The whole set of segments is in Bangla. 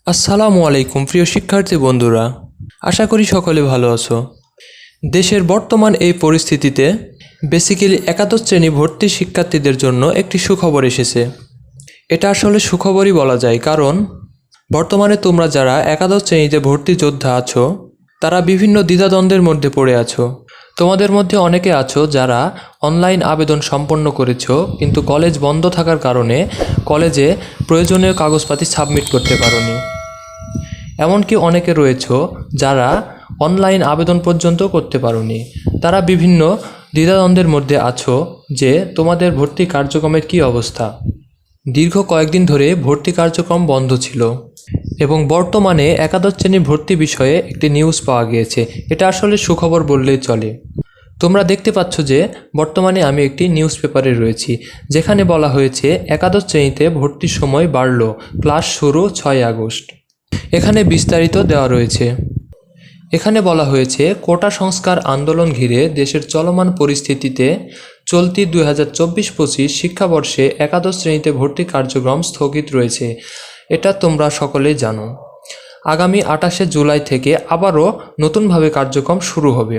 আসসালামু আলাইকুম প্রিয় শিক্ষার্থী বন্ধুরা, আশা করি সকলে ভালো আছো। দেশের বর্তমান এই পরিস্থিতিতে বেসিক্যালি একাদশ শ্রেণী ভর্তি শিক্ষার্থীদের জন্য একটি সুখবর এসেছে। এটা আসলে সুখবরই বলা যায়, কারণ বর্তমানে তোমরা যারা একাদশ শ্রেণীতে ভর্তি যোদ্ধা আছো তারা বিভিন্ন দ্বিধাদ্বন্দ্বের মধ্যে পড়ে আছো। তোমাদের মধ্যে অনেকে আছো যারা অনলাইন আবেদন সম্পন্ন করেছো, কিন্তু কলেজ বন্ধ থাকার কারণে কলেজে প্রয়োজনীয় কাগজপাতি সাবমিট করতে পারোনি। এমনকি অনেকে রয়েছে যারা অনলাইন আবেদন পর্যন্ত করতে পারোনি। তারা বিভিন্ন দ্বিধাদ্বন্দ্বের মধ্যে আছো যে তোমাদের ভর্তি কার্যক্রমের কী অবস্থা। দীর্ঘ কয়েকদিন ধরে ভর্তি কার্যক্রম বন্ধ ছিল এবং বর্তমানে একাদশ শ্রেণী ভর্তি বিষয়ে একটি নিউজ পাওয়া গিয়েছে। এটা আসলে সুখবর বললেই চলে। তোমরা দেখতে পাচ্ছ যে বর্তমানে আমি একটি নিউজ পেপারে রয়েছি, যেখানে বলা হয়েছে একাদশ শ্রেণীতে ভর্তির সময় বাড়ল, ক্লাস শুরু 6 আগস্ট। এখানে বিস্তারিত দেওয়া রয়েছে। এখানে বলা হয়েছে কোটা সংস্কার আন্দোলন ঘিরে দেশের চলমান পরিস্থিতিতে চলতি 2024-25 শিক্ষাবর্ষে একাদশ শ্রেণীতে ভর্তি কার্যক্রম স্থগিত রয়েছে। এটা তোমরা সকলেই জানো। আগামী 28শে জুলাই থেকে আবারও নতুনভাবে কার্যক্রম শুরু হবে।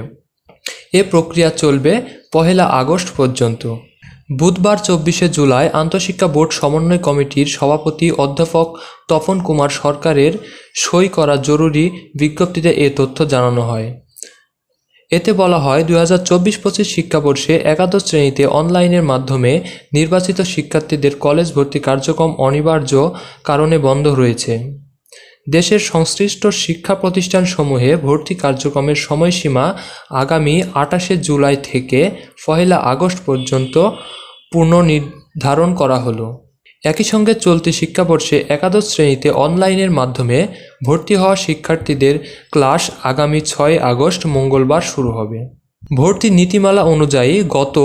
এ প্রক্রিয়া চলবে 1 আগস্ট পর্যন্ত। বুধবার 24শে জুলাই আন্তঃশিক্ষা বোর্ড সমন্বয় কমিটির সভাপতি অধ্যাপক তপন কুমার সরকারের সই করা জরুরি বিজ্ঞপ্তিতে এ তথ্য জানানো হয়। এতে বলা হয় 2024-25 শিক্ষাবর্ষে একাদশ শ্রেণীতে অনলাইনের মাধ্যমে নির্বাচিত শিক্ষার্থীদের কলেজ ভর্তি কার্যক্রম অনিবার্য কারণে বন্ধ রয়েছে। দেশের সংশ্লিষ্ট শিক্ষা প্রতিষ্ঠানসমূহে ভর্তি কার্যক্রমের সময়সীমা আগামী 28শে জুলাই থেকে 1 আগস্ট পর্যন্ত পুনর্নির্ধারণ করা হলো। একই সঙ্গে চলতি শিক্ষাবর্ষে একাদশ শ্রেণীতে অনলাইনের মাধ্যমে ভর্তি হওয়া শিক্ষার্থীদের ক্লাস আগামী 6 আগস্ট মঙ্গলবার শুরু হবে। ভর্তি নীতিমালা অনুযায়ী গত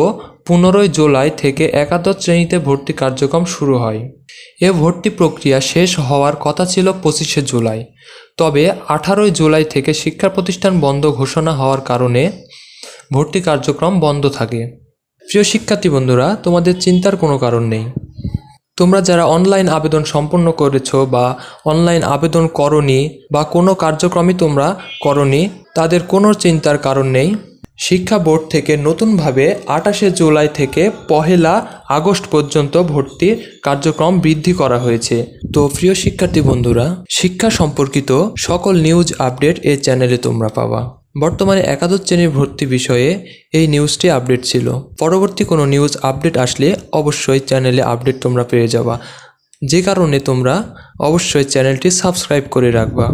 15 জুলাই থেকে একাদশ শ্রেণীতে ভর্তি কার্যক্রম শুরু হয়। এ ভর্তি প্রক্রিয়া শেষ হওয়ার কথা ছিল 25শে জুলাই, তবে 18 জুলাই থেকে শিক্ষা প্রতিষ্ঠান বন্ধ ঘোষণা হওয়ার কারণে ভর্তি কার্যক্রম বন্ধ থাকে। প্রিয় শিক্ষার্থী বন্ধুরা, তোমাদের চিন্তার কোনো কারণ নেই। তোমরা যারা অনলাইন আবেদন সম্পন্ন করেছো বা অনলাইন আবেদন করনি বা কোনো কার্যক্রমই তোমরা করনি, তাদের কোনো চিন্তার কারণ নেই। শিক্ষা বোর্ড থেকে নতুনভাবে 28শে জুলাই থেকে 1 আগস্ট পর্যন্ত ভর্তির কার্যক্রম বৃদ্ধি করা হয়েছে। তো প্রিয় শিক্ষার্থী বন্ধুরা, শিক্ষা সম্পর্কিত সকল নিউজ আপডেট এই চ্যানেলে তোমরা পাবা। বর্তমানে একাদশ শ্রেণীর ভর্তি বিষয়ে এই নিউজটি আপডেট ছিল। পরবর্তী কোনো নিউজ আপডেট আসলে অবশ্যই চ্যানেলে আপডেট তোমরা পেয়ে যাবা, যে কারণে তোমরা অবশ্যই চ্যানেলটি সাবস্ক্রাইব করে রাখবা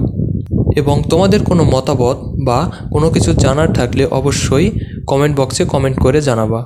এবং তোমাদের কোনো মতামত বা কোনো কিছু জানার থাকলে অবশ্যই কমেন্ট বক্সে কমেন্ট করে জানাবা।